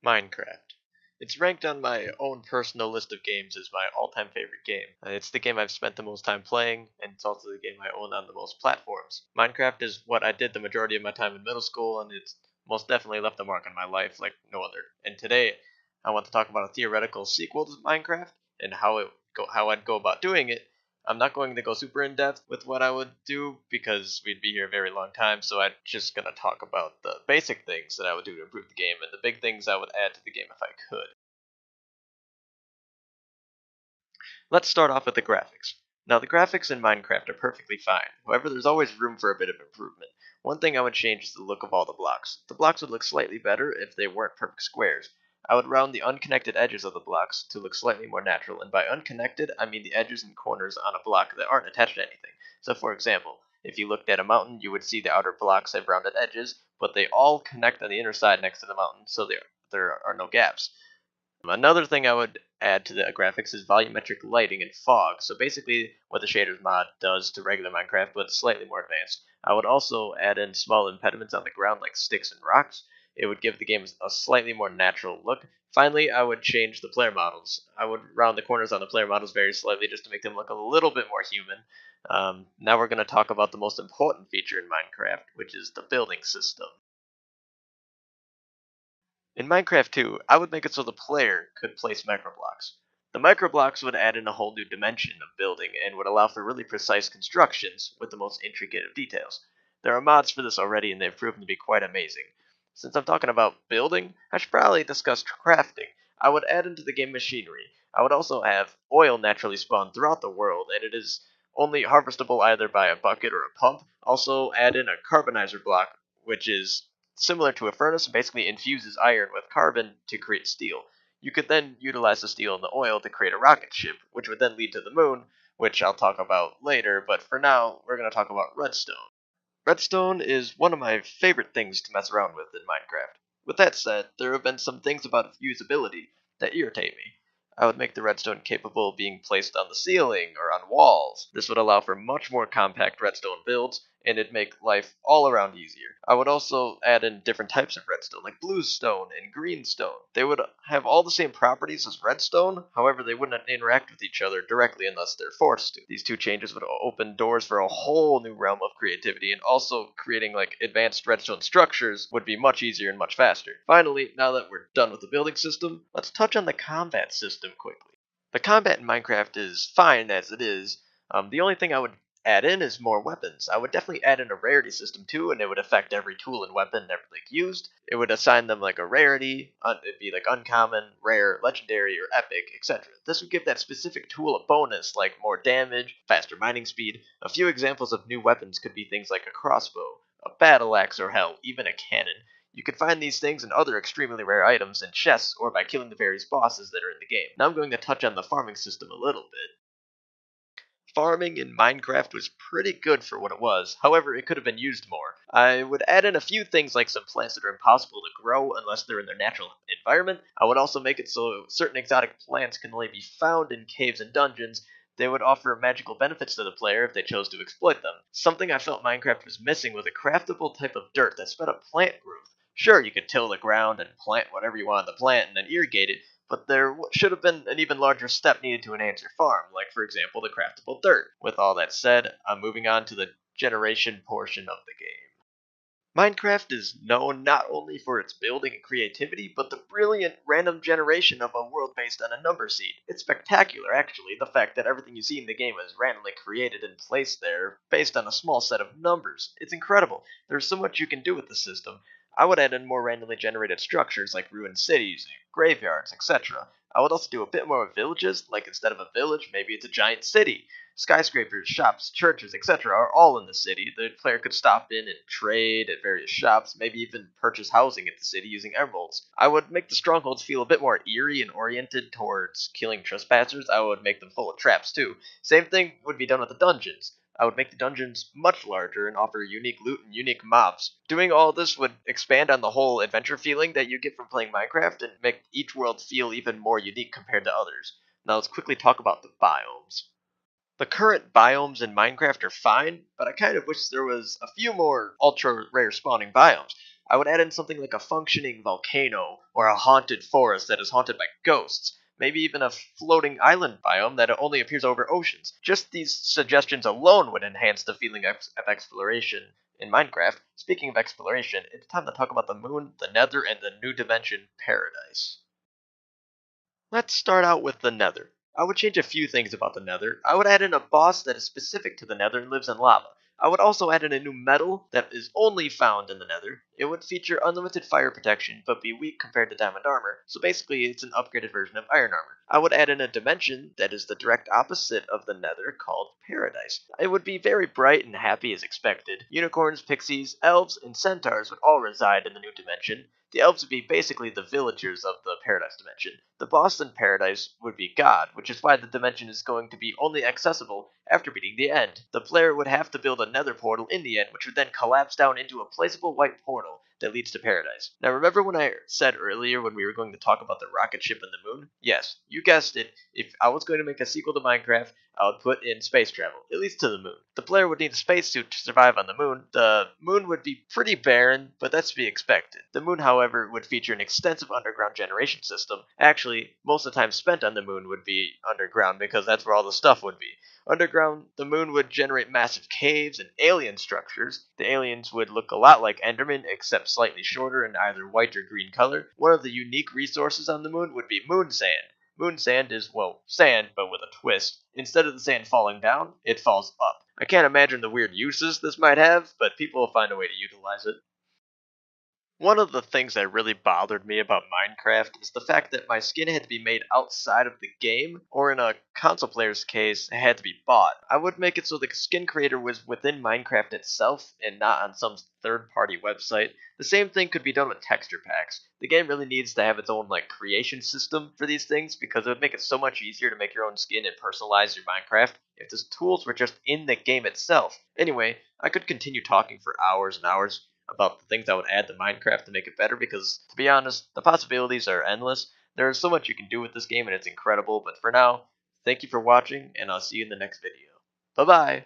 Minecraft. It's ranked on my own personal list of games as my all-time favorite game. It's the game I've spent the most time playing, and it's also the game I own on the most platforms. Minecraft is what I did the majority of my time in middle school, and it's most definitely left a mark on my life like no other. And today, I want to talk about a theoretical sequel to Minecraft and how I'd go about doing it. I'm not going to go super in depth with what I would do because we'd be here a very long time, so I'm just going to talk about the basic things that I would do to improve the game and the big things I would add to the game if I could. Let's start off with the graphics. Now, the graphics in Minecraft are perfectly fine, however, there's always room for a bit of improvement. One thing I would change is the look of all the blocks. The blocks would look slightly better if they weren't perfect squares. I would round the unconnected edges of the blocks to look slightly more natural, and by unconnected, I mean the edges and corners on a block that aren't attached to anything. So, for example, if you looked at a mountain, you would see the outer blocks have rounded edges, but they all connect on the inner side next to the mountain, so there are no gaps. Another thing I would add to the graphics is volumetric lighting and fog. So basically what the shaders mod does to regular Minecraft, but slightly more advanced. I would also add in small impediments on the ground like sticks and rocks. It would give the game a slightly more natural look. Finally, I would change the player models. I would round the corners on the player models very slightly just to make them look a little bit more human. Now we're going to talk about the most important feature in Minecraft, which is the building system. In Minecraft 2, I would make it so the player could place microblocks. The microblocks would add in a whole new dimension of building and would allow for really precise constructions with the most intricate of details. There are mods for this already and they've proven to be quite amazing. Since I'm talking about building, I should probably discuss crafting. I would add into the game machinery. I would also have oil naturally spawn throughout the world, and it is only harvestable either by a bucket or a pump. Also, add in a carbonizer block, which is similar to a furnace, basically infuses iron with carbon to create steel. You could then utilize the steel and the oil to create a rocket ship, which would then lead to the moon, which I'll talk about later, but for now, we're going to talk about redstone. Redstone is one of my favorite things to mess around with in Minecraft. With that said, there have been some things about its usability that irritate me. I would make the redstone capable of being placed on the ceiling or on walls. This would allow for much more compact redstone builds, and it'd make life all around easier. I would also add in different types of redstone, like blue stone and green stone. They would have all the same properties as redstone, however, they wouldn't interact with each other directly unless they're forced to. These two changes would open doors for a whole new realm of creativity, and also creating like advanced redstone structures would be much easier and much faster. Finally, now that we're done with the building system, let's touch on the combat system quickly. The combat in Minecraft is fine as it is. The only thing I would add in is more weapons. I would definitely add in a rarity system too, and it would affect every tool and weapon ever like used. It would assign them like a rarity. It'd be like uncommon, rare, legendary, or epic, etc. This would give that specific tool a bonus, like more damage, faster mining speed. A few examples of new weapons could be things like a crossbow, a battle axe, or hell, even a cannon. You can find these things and other extremely rare items in chests or by killing the various bosses that are in the game. Now I'm going to touch on the farming system a little bit. Farming in Minecraft was pretty good for what it was, however, it could have been used more. I would add in a few things like some plants that are impossible to grow unless they're in their natural environment. I would also make it so certain exotic plants can only be found in caves and dungeons. They would offer magical benefits to the player if they chose to exploit them. Something I felt Minecraft was missing was a craftable type of dirt that sped up plant growth. Sure, you could till the ground and plant whatever you wanted to plant and then irrigate it, but there should have been an even larger step needed to enhance your farm, like, for example, the craftable dirt. With all that said, I'm moving on to the generation portion of the game. Minecraft is known not only for its building and creativity, but the brilliant random generation of a world based on a number seed. It's spectacular, actually, the fact that everything you see in the game is randomly created and placed there based on a small set of numbers. It's incredible. There's so much you can do with the system. I would add in more randomly generated structures like ruined cities, graveyards, etc. I would also do a bit more with villages, like instead of a village, maybe it's a giant city. Skyscrapers, shops, churches, etc. are all in the city. The player could stop in and trade at various shops, maybe even purchase housing at the city using emeralds. I would make the strongholds feel a bit more eerie and oriented towards killing trespassers. I would make them full of traps too. Same thing would be done with the dungeons. I would make the dungeons much larger and offer unique loot and unique mobs. Doing all this would expand on the whole adventure feeling that you get from playing Minecraft and make each world feel even more unique compared to others. Now let's quickly talk about the biomes. The current biomes in Minecraft are fine, but I kind of wish there was a few more ultra rare spawning biomes. I would add in something like a functioning volcano or a haunted forest that is haunted by ghosts. Maybe even a floating island biome that only appears over oceans. Just these suggestions alone would enhance the feeling of exploration in Minecraft. Speaking of exploration, it's time to talk about the moon, the nether, and the new dimension, paradise. Let's start out with the Nether. I would change a few things about the Nether. I would add in a boss that is specific to the Nether and lives in lava. I would also add in a new metal that is only found in the Nether. It would feature unlimited fire protection, but be weak compared to diamond armor, so basically it's an upgraded version of iron armor. I would add in a dimension that is the direct opposite of the Nether called Paradise. It would be very bright and happy as expected. Unicorns, pixies, elves, and centaurs would all reside in the new dimension. The elves would be basically the villagers of the Paradise dimension. The boss in Paradise would be God, which is why the dimension is going to be only accessible after beating the end. The player would have to build a nether portal in the end, which would then collapse down into a placeable white portal that leads to Paradise. Now remember when I said earlier when we were going to talk about the rocket ship and the moon? Yes, you guessed it. If I was going to make a sequel to Minecraft, I would put in space travel, at least to the moon. The player would need a spacesuit to survive on the moon. The moon would be pretty barren, but that's to be expected. The moon, however, would feature an extensive underground generation system. Actually, most of the time spent on the moon would be underground because that's where all the stuff would be. Underground, the moon would generate massive caves and alien structures. The aliens would look a lot like Endermen, except slightly shorter in either white or green color. One of the unique resources on the moon would be moon sand. Moon sand is, well, sand, but with a twist. Instead of the sand falling down, it falls up. I can't imagine the weird uses this might have, but people will find a way to utilize it. One of the things that really bothered me about Minecraft is the fact that my skin had to be made outside of the game, or in a console player's case, it had to be bought. I would make it so the skin creator was within Minecraft itself and not on some third party website. The same thing could be done with texture packs. The game really needs to have its own creation system for these things because it would make it so much easier to make your own skin and personalize your Minecraft if the tools were just in the game itself. Anyway, I could continue talking for hours and hours about the things I would add to Minecraft to make it better because, to be honest, the possibilities are endless. There is so much you can do with this game and it's incredible, but for now, thank you for watching and I'll see you in the next video. Bye bye!